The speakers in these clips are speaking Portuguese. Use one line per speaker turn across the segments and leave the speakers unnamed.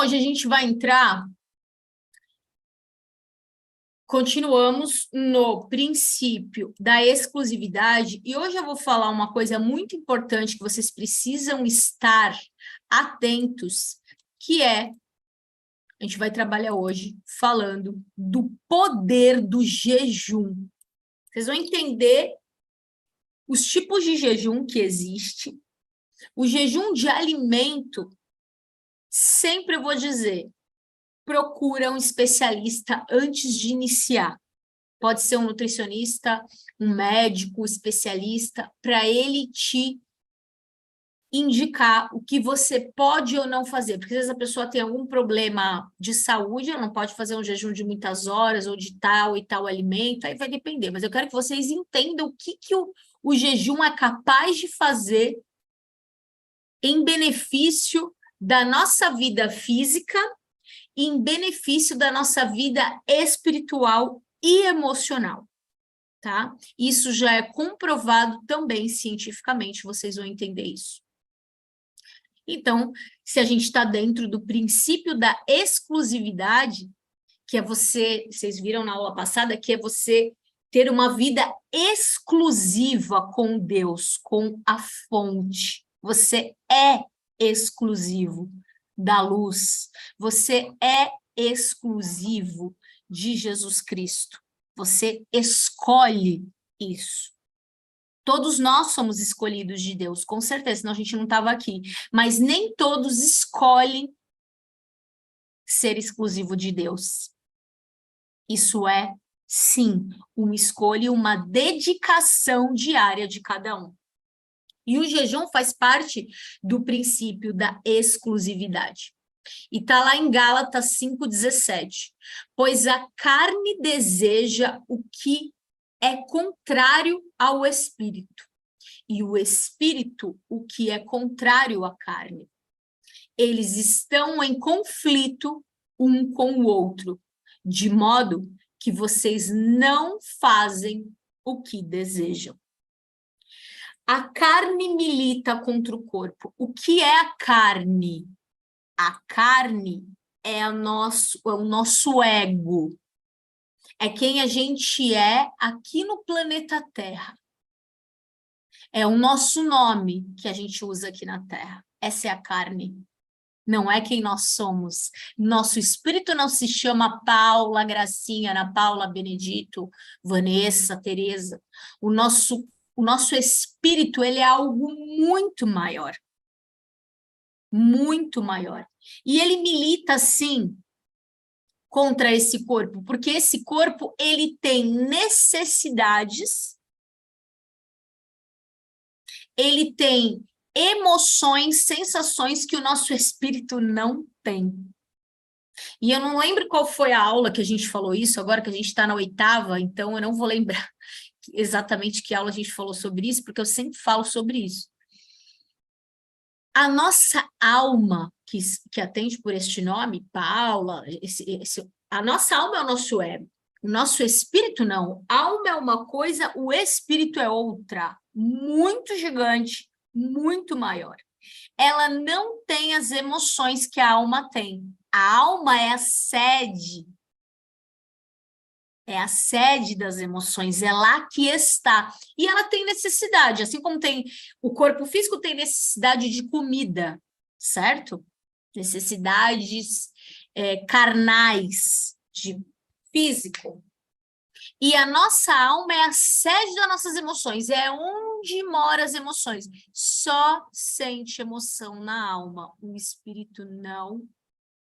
hoje a gente vai entrar, continuamos no princípio da exclusividade, e hoje eu vou falar uma coisa muito importante que vocês precisam estar atentos, que é, a gente vai trabalhar hoje falando do poder do jejum. Vocês vão entender os tipos de jejum que existe. O jejum de alimento, sempre eu vou dizer, procura um especialista antes de iniciar. Pode ser um nutricionista, um médico, especialista, para ele te indicar o que você pode ou não fazer. Porque às vezes a pessoa tem algum problema de saúde, ela não pode fazer um jejum de muitas horas ou de tal e tal alimento, aí vai depender. Mas eu quero que vocês entendam o que o jejum é capaz de fazer em benefício da nossa vida física, em benefício da nossa vida espiritual e emocional, tá? Isso já é comprovado também cientificamente, vocês vão entender isso. Então, se a gente está dentro do princípio da exclusividade, que é vocês viram na aula passada, que é você ter uma vida exclusiva com Deus, com a fonte. Você é exclusivo da luz. Você é exclusivo de Jesus Cristo. Você escolhe isso. Todos nós somos escolhidos de Deus, com certeza, senão a gente não estava aqui. Mas nem todos escolhem ser exclusivo de Deus. Isso é, sim, uma escolha e uma dedicação diária de cada um. E o jejum faz parte do princípio da exclusividade. E está lá em Gálatas 5,17. Pois a carne deseja o que é contrário ao espírito, e o espírito o que é contrário à carne. Eles estão em conflito um com o outro, de modo que vocês não fazem o que desejam. A carne milita contra o corpo. O que é a carne? A carne é o nosso ego. É quem a gente é aqui no planeta Terra. É o nosso nome que a gente usa aqui na Terra. Essa é a carne. Não é quem nós somos. Nosso espírito não se chama Paula, Gracinha, Ana Paula, Benedito, Vanessa, Teresa. O nosso espírito, ele é algo muito maior. Muito maior. E ele milita, sim, contra esse corpo, porque esse corpo, ele tem necessidades, ele tem emoções, sensações que o nosso espírito não tem. E eu não lembro qual foi a aula que a gente falou isso, agora que a gente está na 8ª, então eu não vou lembrar exatamente que aula a gente falou sobre isso, porque eu sempre falo sobre isso. A nossa alma, que atende por este nome, Paula, a nossa alma é o nosso ego. O nosso espírito não. Alma é uma coisa, o espírito é outra. Muito gigante, muito maior. Ela não tem as emoções que a alma tem. A alma é a sede. É a sede das emoções, é lá que está. E ela tem necessidade, assim como tem o corpo físico tem necessidade de comida, certo? Necessidades carnais, de físico. E a nossa alma é a sede das nossas emoções, é onde moram as emoções. Só sente emoção na alma, o espírito não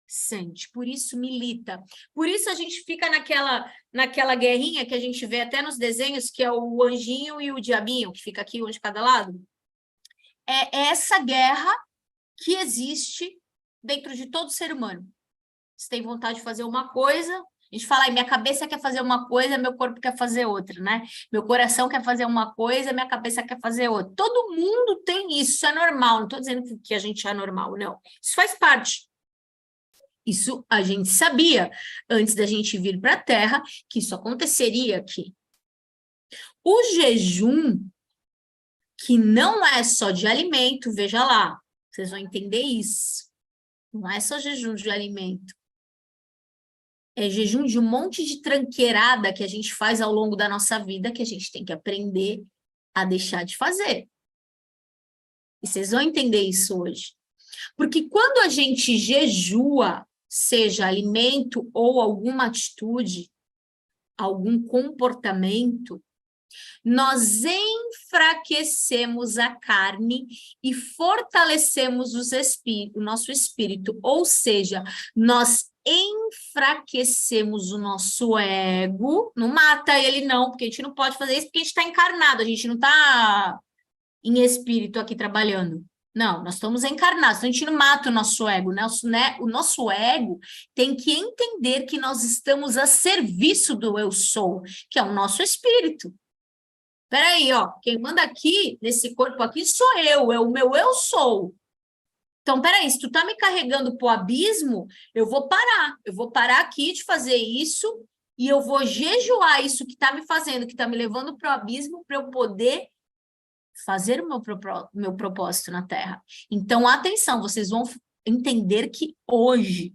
sente, por isso milita. Por isso a gente fica naquela guerrinha que a gente vê até nos desenhos, que é o anjinho e o diabinho, que fica aqui um de cada lado. É essa guerra que existe dentro de todo ser humano. Você tem vontade de fazer uma coisa, a gente fala, minha cabeça quer fazer uma coisa, meu corpo quer fazer outra, né? Meu coração quer fazer uma coisa, minha cabeça quer fazer outra. Todo mundo tem isso, isso é normal, não estou dizendo que a gente é normal, não. Isso faz parte. Isso a gente sabia, antes da gente vir para a Terra, que isso aconteceria aqui. O jejum, que não é só de alimento, veja lá, vocês vão entender isso. Não é só jejum de alimento. É jejum de um monte de tranqueirada que a gente faz ao longo da nossa vida, que a gente tem que aprender a deixar de fazer. E vocês vão entender isso hoje. Porque quando a gente jejua, seja alimento ou alguma atitude, algum comportamento, nós enfraquecemos a carne e fortalecemos o nosso espírito. Ou seja, nós enfraquecemos o nosso ego. Não mata ele, não, porque a gente não pode fazer isso, porque a gente está encarnado, a gente não está em espírito aqui trabalhando. Não, nós estamos encarnados, então a gente não mata o nosso ego, né? O nosso ego tem que entender que nós estamos a serviço do eu sou, que é o nosso espírito. Peraí, ó, quem manda aqui, nesse corpo aqui, sou eu, é o meu eu sou. Então, peraí, se tu tá me carregando pro abismo, eu vou parar aqui de fazer isso e eu vou jejuar isso que tá me fazendo, que tá me levando pro abismo para eu poder fazer o meu propósito na Terra. Então, atenção, vocês vão entender que hoje,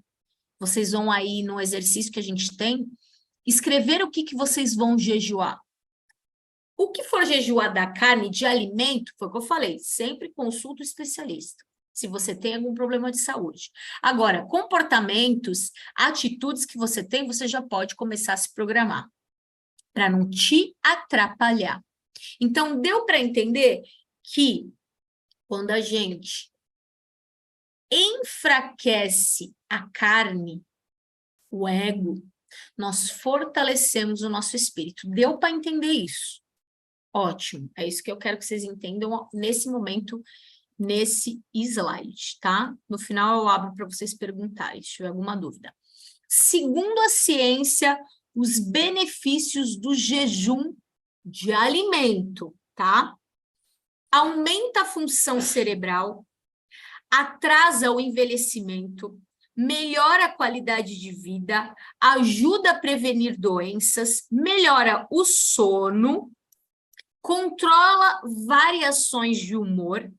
vocês vão aí no exercício que a gente tem, escrever o que vocês vão jejuar. O que for jejuar da carne, de alimento, foi o que eu falei, sempre consulta o especialista, se você tem algum problema de saúde. Agora, comportamentos, atitudes que você tem, você já pode começar a se programar, para não te atrapalhar. Então, deu para entender que quando a gente enfraquece a carne, o ego, nós fortalecemos o nosso espírito. Deu para entender isso? Ótimo. É isso que eu quero que vocês entendam nesse momento, nesse slide, tá? No final eu abro para vocês perguntarem, se tiver alguma dúvida. Segundo a ciência, os benefícios do jejum de alimento, tá? Aumenta a função cerebral, atrasa o envelhecimento, melhora a qualidade de vida, ajuda a prevenir doenças, melhora o sono, controla variações de humor,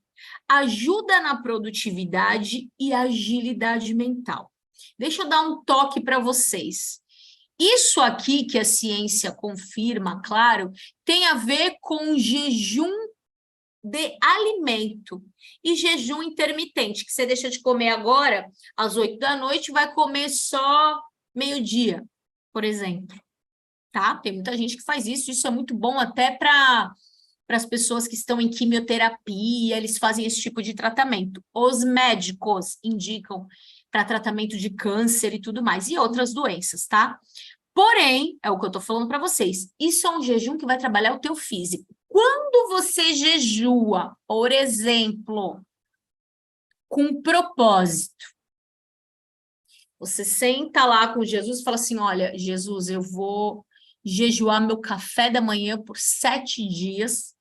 ajuda na produtividade e agilidade mental. Deixa eu dar um toque para vocês. Isso aqui que a ciência confirma, claro, tem a ver com jejum de alimento e jejum intermitente, que você deixa de comer agora às 8 da noite e vai comer só meio-dia, por exemplo. Tá? Tem muita gente que faz isso é muito bom até para as pessoas que estão em quimioterapia, eles fazem esse tipo de tratamento. Os médicos indicam para tratamento de câncer e tudo mais, e outras doenças, tá? Porém, é o que eu tô falando para vocês, isso é um jejum que vai trabalhar o teu físico. Quando você jejua, por exemplo, com propósito, você senta lá com Jesus e fala assim, olha, Jesus, eu vou jejuar meu café da manhã por 7 dias,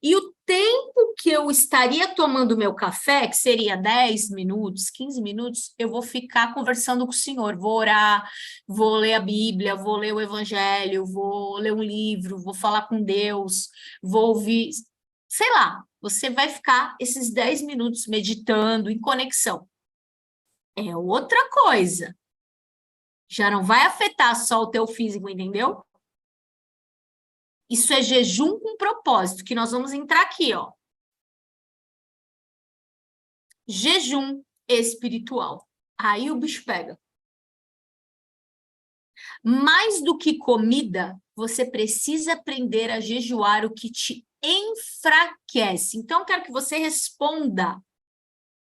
e o tempo que eu estaria tomando meu café, que seria 10 minutos, 15 minutos, eu vou ficar conversando com o Senhor, vou orar, vou ler a Bíblia, vou ler o Evangelho, vou ler um livro, vou falar com Deus, vou ouvir, sei lá, você vai ficar esses 10 minutos meditando, em conexão. É outra coisa. Já não vai afetar só o teu físico, entendeu? Isso é jejum com propósito, que nós vamos entrar aqui, ó. Jejum espiritual. Aí o bicho pega. Mais do que comida, você precisa aprender a jejuar o que te enfraquece. Então, eu quero que você responda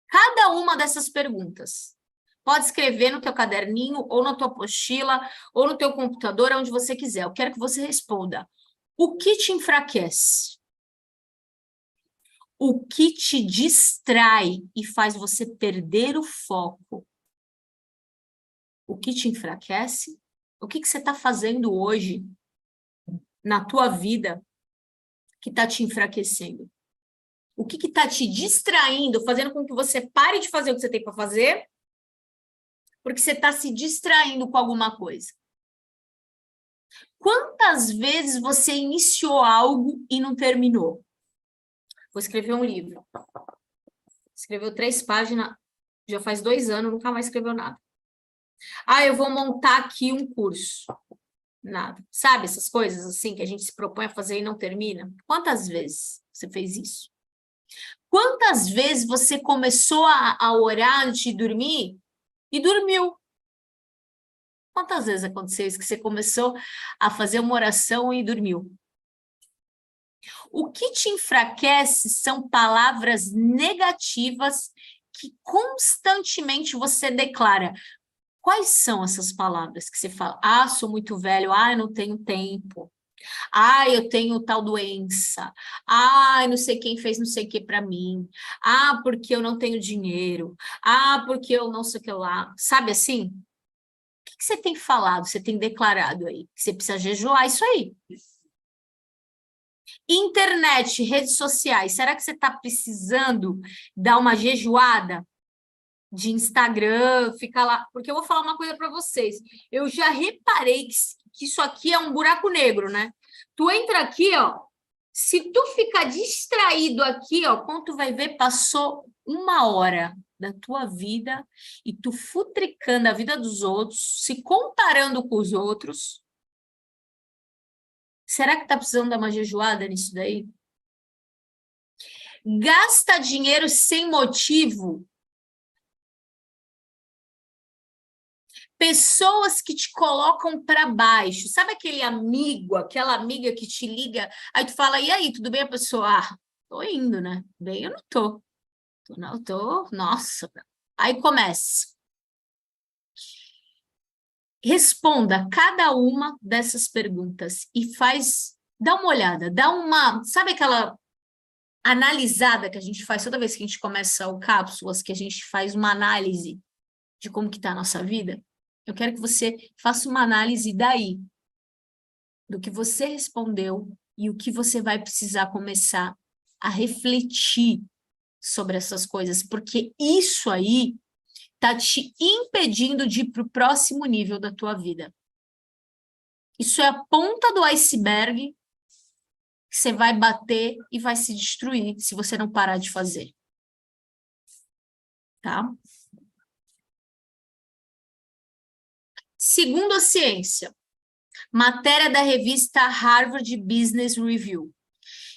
cada uma dessas perguntas. Pode escrever no teu caderninho, ou na tua apostila, ou no teu computador, onde você quiser. Eu quero que você responda. O que te enfraquece? O que te distrai e faz você perder o foco? O que te enfraquece? O que você está fazendo hoje na tua vida que está te enfraquecendo? O que está te distraindo, fazendo com que você pare de fazer o que você tem para fazer, porque você está se distraindo com alguma coisa? Quantas vezes você iniciou algo e não terminou? Vou escrever um livro. Escreveu 3 páginas, Já faz 2 anos, nunca mais escreveu nada. Ah, eu vou montar aqui um curso. Nada. Sabe essas coisas assim que a gente se propõe a fazer e não termina? Quantas vezes você fez isso? Quantas vezes você começou a orar antes de dormir e dormiu? Quantas vezes aconteceu isso que você começou a fazer uma oração e dormiu? O que te enfraquece são palavras negativas que constantemente você declara. Quais são essas palavras que você fala? Ah, sou muito velho. Ah, eu não tenho tempo. Ah, eu tenho tal doença. Ah, não sei quem fez não sei o que para mim. Ah, porque eu não tenho dinheiro. Ah, porque eu não sei o que lá. Sabe assim? O que você tem falado? Você tem declarado aí? Que você precisa jejuar isso aí. Internet, redes sociais. Será que você está precisando dar uma jejuada de Instagram, ficar lá? Porque eu vou falar uma coisa para vocês. Eu já reparei que isso aqui é um buraco negro, né? Tu entra aqui, ó. Se tu ficar distraído aqui, ó, quando tu vai ver, passou 1 hora da tua vida e tu futricando a vida dos outros, se comparando com os outros. Será que tá precisando dar uma jejuada nisso daí? Gasta dinheiro sem motivo. Pessoas que te colocam para baixo. Sabe aquele amigo, aquela amiga que te liga, aí tu fala, e aí, tudo bem? A pessoa, ah, tô indo, né? Bem, eu não tô. Não, tô, nossa. Aí começa. Responda cada uma dessas perguntas e dá uma olhada, sabe aquela analisada que a gente faz toda vez que a gente começa o Cápsulas, que a gente faz uma análise de como que está a nossa vida? Eu quero que você faça uma análise daí, do que você respondeu e o que você vai precisar começar a refletir sobre essas coisas, porque isso aí está te impedindo de ir para o próximo nível da tua vida. Isso é a ponta do iceberg que você vai bater e vai se destruir se você não parar de fazer. Tá? Segundo a ciência, matéria da revista Harvard Business Review,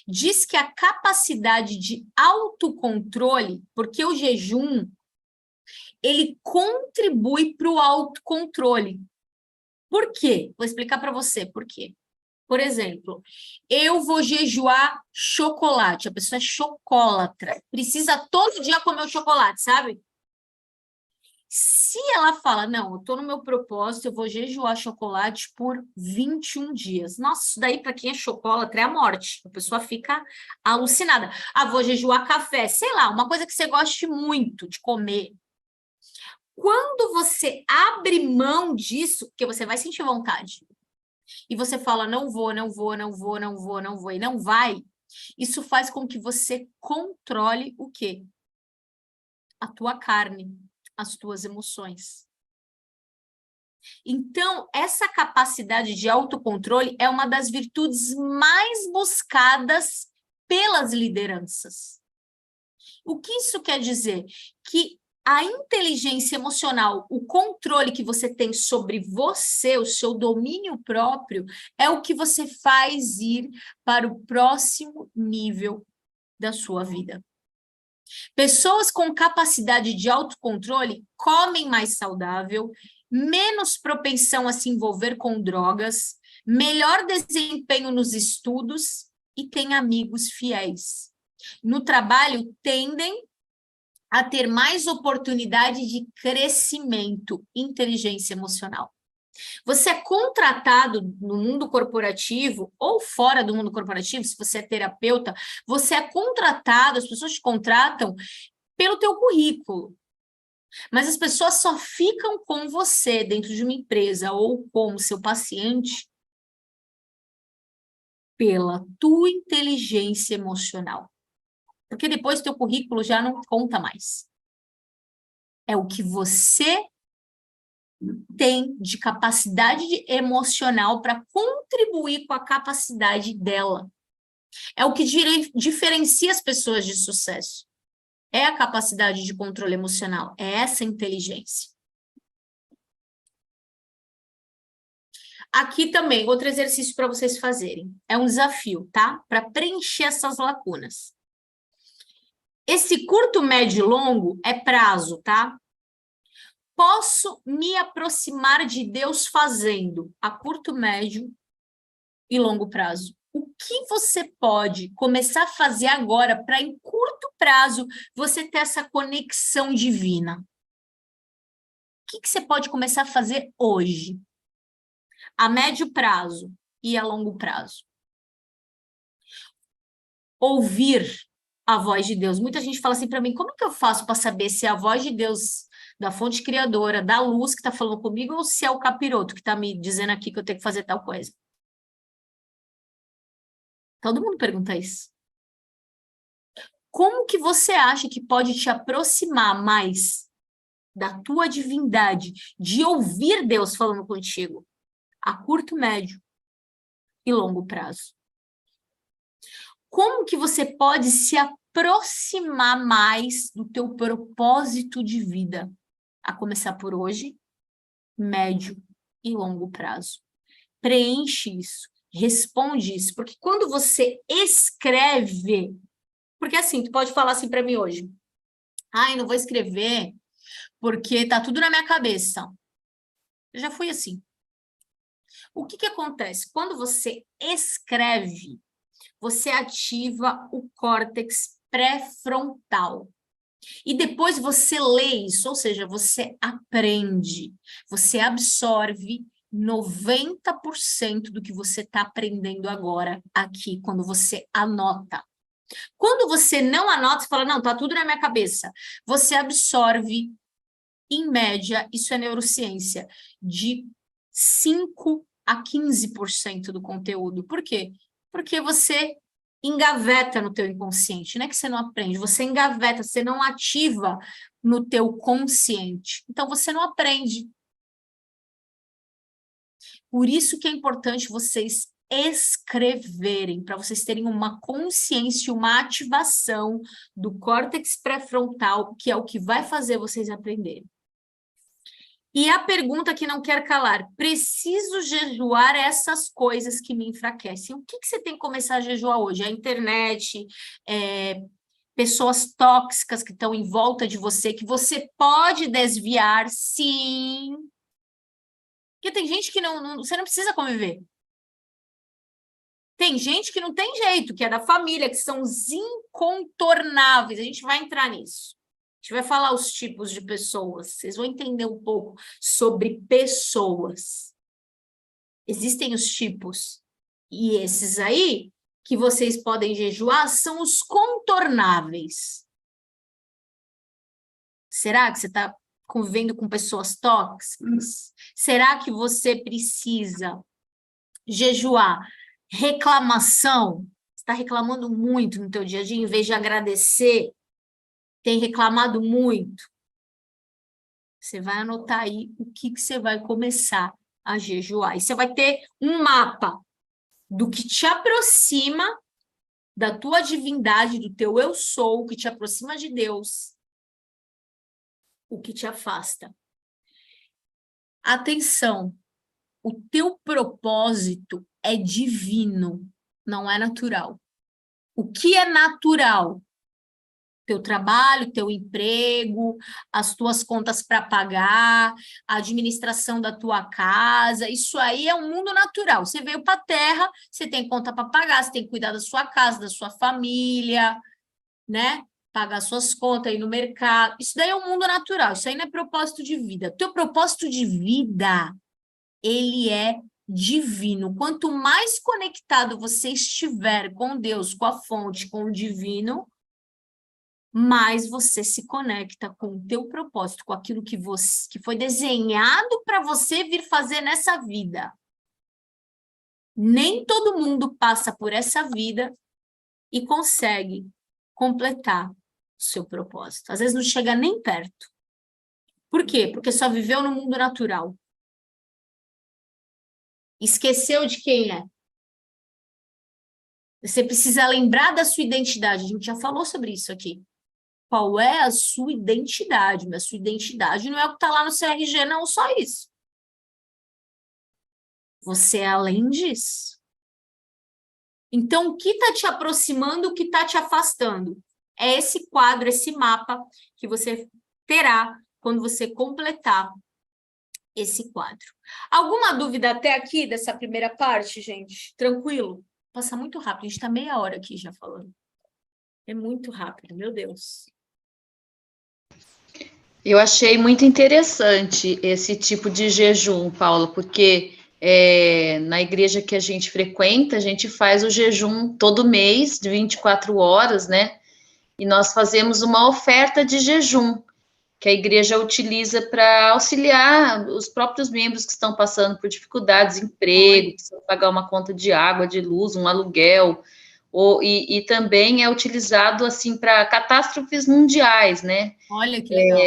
diz que a capacidade de autocontrole, porque o jejum, ele contribui para o autocontrole. Por quê? Vou explicar para você por quê. Por exemplo, eu vou jejuar chocolate. A pessoa é chocolatra. Precisa todo dia comer o chocolate, sabe? Se ela fala, não, eu estou no meu propósito, eu vou jejuar chocolate por 21 dias. Nossa, isso daí para quem é chocolatra é a morte. A pessoa fica alucinada. Ah, vou jejuar café, sei lá, uma coisa que você goste muito de comer. Quando você abre mão disso, porque você vai sentir vontade, e você fala, não vou, não vou, não vou, não vou, não vou, e não vai, isso faz com que você controle o quê? A tua carne, as tuas emoções. Então, essa capacidade de autocontrole é uma das virtudes mais buscadas pelas lideranças. O que isso quer dizer? Que a inteligência emocional, o controle que você tem sobre você, o seu domínio próprio, é o que você faz ir para o próximo nível da sua vida. Pessoas com capacidade de autocontrole comem mais saudável, menos propensão a se envolver com drogas, melhor desempenho nos estudos e têm amigos fiéis. No trabalho, tendem a ter mais oportunidade de crescimento, inteligência emocional. Você é contratado no mundo corporativo ou fora do mundo corporativo, se você é terapeuta, você é contratado, as pessoas te contratam pelo teu currículo. Mas as pessoas só ficam com você dentro de uma empresa ou como seu paciente pela tua inteligência emocional. Porque depois teu currículo já não conta mais. É o que você tem de capacidade emocional para contribuir com a capacidade dela. É o que diferencia as pessoas de sucesso. É a capacidade de controle emocional, é essa inteligência. Aqui também, outro exercício para vocês fazerem. É um desafio, tá? Para preencher essas lacunas. Esse curto, médio e longo é prazo, tá? Posso me aproximar de Deus fazendo a curto, médio e longo prazo. O que você pode começar a fazer agora para, em curto prazo, você ter essa conexão divina? O que você pode começar a fazer hoje? A médio prazo e a longo prazo. Ouvir a voz de Deus. Muita gente fala assim para mim, como que eu faço para saber se é a voz de Deus, da fonte criadora, da luz que está falando comigo, ou se é o capiroto que está me dizendo aqui que eu tenho que fazer tal coisa? Todo mundo pergunta isso. Como que você acha que pode te aproximar mais da tua divindade, de ouvir Deus falando contigo, a curto, médio e longo prazo? Como que você pode se aproximar mais do teu propósito de vida? A começar por hoje, médio e longo prazo. Preenche isso, responde isso, porque quando você escreve, porque assim, tu pode falar assim para mim hoje, ai, não vou escrever porque tá tudo na minha cabeça. Eu já fui assim. O que que acontece? Quando você escreve, você ativa o córtex pré-frontal. E depois você lê isso, ou seja, você aprende, você absorve 90% do que você está aprendendo agora aqui, quando você anota. Quando você não anota, você fala, não, tá tudo na minha cabeça. Você absorve, em média, isso é neurociência, de 5 a 15% do conteúdo. Por quê? Porque você engaveta no teu inconsciente, não é que você não aprende, você engaveta, você não ativa no teu consciente. Então, você não aprende. Por isso que é importante vocês escreverem, para vocês terem uma consciência, uma ativação do córtex pré-frontal, que é o que vai fazer vocês aprenderem. E a pergunta que não quer calar: preciso jejuar essas coisas que me enfraquecem? O que você tem que começar a jejuar hoje? A internet, pessoas tóxicas que estão em volta de você, que você pode desviar, sim. Porque tem gente que você não precisa conviver. Tem gente que não tem jeito, que é da família, que são os incontornáveis. A gente vai entrar nisso. A gente vai falar os tipos de pessoas. Vocês vão entender um pouco sobre pessoas. Existem os tipos. E esses aí, que vocês podem jejuar, são os contornáveis. Será que você está convivendo com pessoas tóxicas? Será que você precisa jejuar reclamação? Você está reclamando muito no teu dia a dia, em vez de agradecer, tem reclamado muito. Você vai anotar aí o que você vai começar a jejuar. E você vai ter um mapa do que te aproxima da tua divindade, do teu eu sou, o que te aproxima de Deus, o que te afasta. Atenção, o teu propósito é divino, não é natural. O que é natural? Teu trabalho, teu emprego, as tuas contas para pagar, a administração da tua casa, isso aí é um mundo natural. Você veio para a Terra, você tem conta para pagar, você tem que cuidar da sua casa, da sua família, né? Pagar suas contas, ir no mercado. Isso daí é um mundo natural, isso aí não é propósito de vida. Teu propósito de vida, ele é divino. Quanto mais conectado você estiver com Deus, com a fonte, com o divino, mais você se conecta com o teu propósito, com aquilo que foi desenhado para você vir fazer nessa vida. Nem todo mundo passa por essa vida e consegue completar o seu propósito. Às vezes não chega nem perto. Por quê? Porque só viveu no mundo natural. Esqueceu de quem é. Você precisa lembrar da sua identidade. A gente já falou sobre isso aqui. qual é a sua identidade, mas a sua identidade não é o que está lá no seu RG, não, só isso. Você é além disso. Então, o que está te aproximando, o que está te afastando? É esse quadro, esse mapa que você terá quando você completar esse quadro. Alguma dúvida até aqui dessa primeira parte, gente? Tranquilo? Passa muito rápido, a gente está meia hora aqui já falando. É muito rápido, meu Deus.
Eu achei muito interessante esse tipo de jejum, Paula, porque na igreja que a gente frequenta, a gente faz o jejum todo mês, de 24 horas, né? E nós fazemos uma oferta de jejum, que a igreja utiliza para auxiliar os próprios membros que estão passando por dificuldades, emprego, precisam pagar uma conta de água, de luz, um aluguel, e também é utilizado assim para catástrofes mundiais, né?
Olha que legal.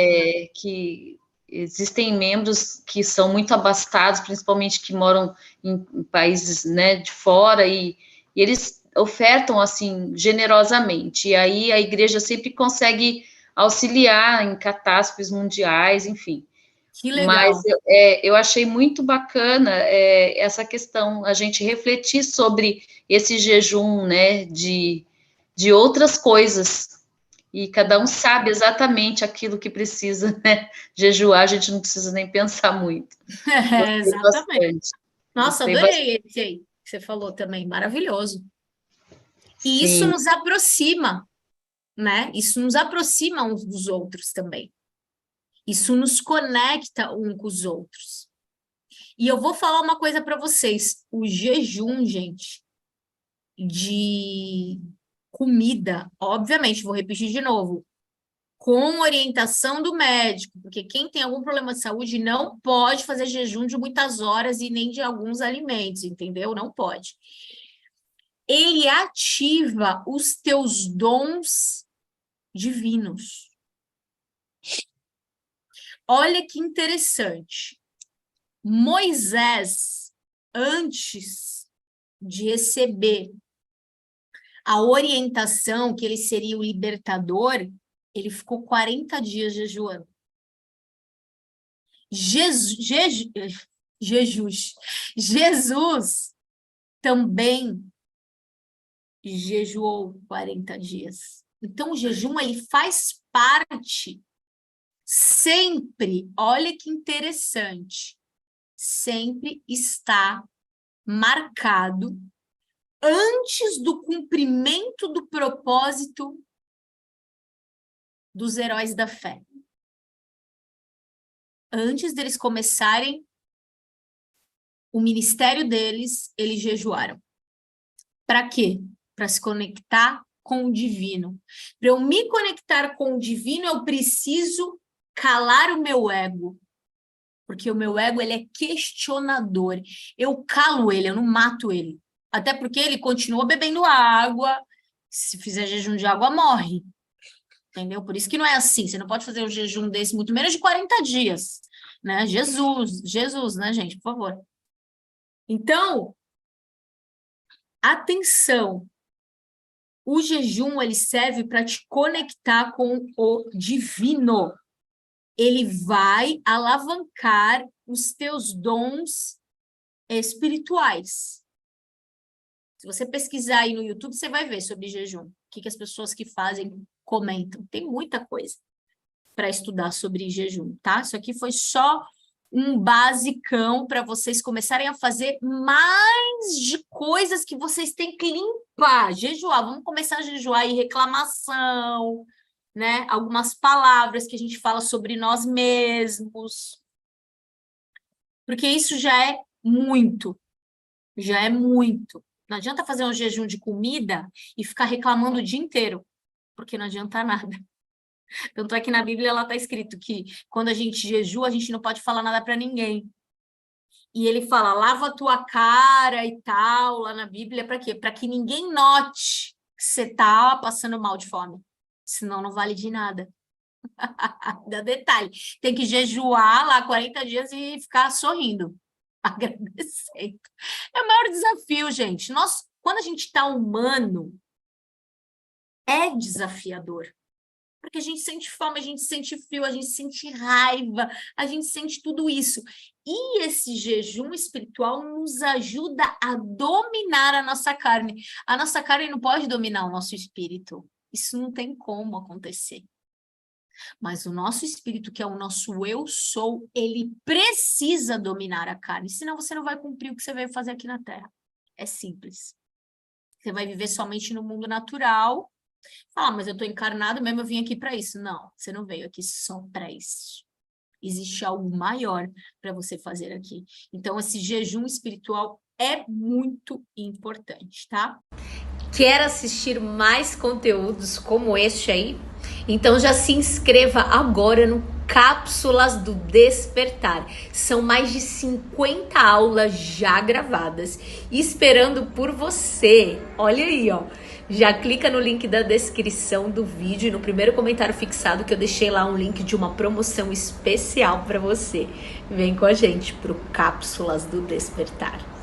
Que existem membros que são muito abastados, principalmente que moram em países, né, de fora, e eles ofertam assim generosamente. E aí a igreja sempre consegue auxiliar em catástrofes mundiais, enfim.
Que
Mas
legal.
eu achei muito bacana essa questão, a gente refletir sobre esse jejum, né, de outras coisas, e cada um sabe exatamente aquilo que precisa, né, jejuar, a gente não precisa nem pensar muito. Gostei
Exatamente.
bastante,
Nossa,
gostei bastante,
adorei esse aí que você falou também, maravilhoso. E isso
sim.
nos aproxima, né? Isso nos aproxima uns dos outros também. Isso nos conecta um com os outros. E eu vou falar uma coisa para vocês: o jejum, gente, de comida, obviamente, vou repetir de novo, com orientação do médico, porque quem tem algum problema de saúde não pode fazer jejum de muitas horas e nem de alguns alimentos, entendeu? Não pode. Ele ativa os teus dons divinos. Olha que interessante. Moisés, antes de receber a orientação que ele seria o libertador, ele ficou 40 dias jejuando. Jesus também jejuou 40 dias. Então, o jejum, ele faz parte sempre, olha que interessante, sempre está marcado antes do cumprimento do propósito dos heróis da fé. Antes deles começarem o ministério deles, eles jejuaram. Para quê? Para se conectar com o divino. Para eu me conectar com o divino, eu preciso calar o meu ego. Porque o meu ego, ele é questionador. Eu calo ele, eu não mato ele. Até porque ele continua bebendo água. Se fizer jejum de água, morre. Entendeu? Por isso que não é assim. Você não pode fazer um jejum desse, muito menos de 40 dias. Né? Jesus, né, gente? Por favor. Então, atenção. O jejum, ele serve para te conectar com o divino. Ele vai alavancar os teus dons espirituais. Se você pesquisar aí no YouTube, você vai ver sobre jejum. O que as pessoas que fazem comentam. Tem muita coisa para estudar sobre jejum, tá? Isso aqui foi só um basicão para vocês começarem a fazer mais de coisas que vocês têm que limpar. Jejuar, vamos começar a jejuar aí, reclamação, né? Algumas palavras que a gente fala sobre nós mesmos. Porque isso já é muito, já é muito. Não adianta fazer um jejum de comida e ficar reclamando o dia inteiro, porque não adianta nada. Tanto é que na Bíblia ela está escrito que quando a gente jejua, a gente não pode falar nada para ninguém. E ele fala, lava a tua cara e tal, lá na Bíblia, para quê? Para que ninguém note que você está passando mal de fome. Senão não vale de nada. Dá detalhe. Tem que jejuar lá 40 dias e ficar sorrindo, agradecendo. É o maior desafio, gente. Quando a gente está humano, é desafiador. Porque a gente sente fome, a gente sente frio, a gente sente raiva, a gente sente tudo isso. E esse jejum espiritual nos ajuda a dominar a nossa carne. A nossa carne não pode dominar o nosso espírito. Isso não tem como acontecer. Mas o nosso espírito, que é o nosso eu sou, ele precisa dominar a carne, senão você não vai cumprir o que você veio fazer aqui na Terra. É simples. Você vai viver somente no mundo natural. Mas eu estou encarnado mesmo, eu vim aqui para isso. Não, você não veio aqui só para isso. Existe algo maior para você fazer aqui. Então, esse jejum espiritual é muito importante, tá? Quer assistir mais conteúdos como este aí? Então já se inscreva agora no Cápsulas do Despertar. São mais de 50 aulas já gravadas, esperando por você. Olha aí, ó. Já clica no link da descrição do vídeo e no primeiro comentário fixado que eu deixei lá um link de uma promoção especial para você. Vem com a gente pro Cápsulas do Despertar.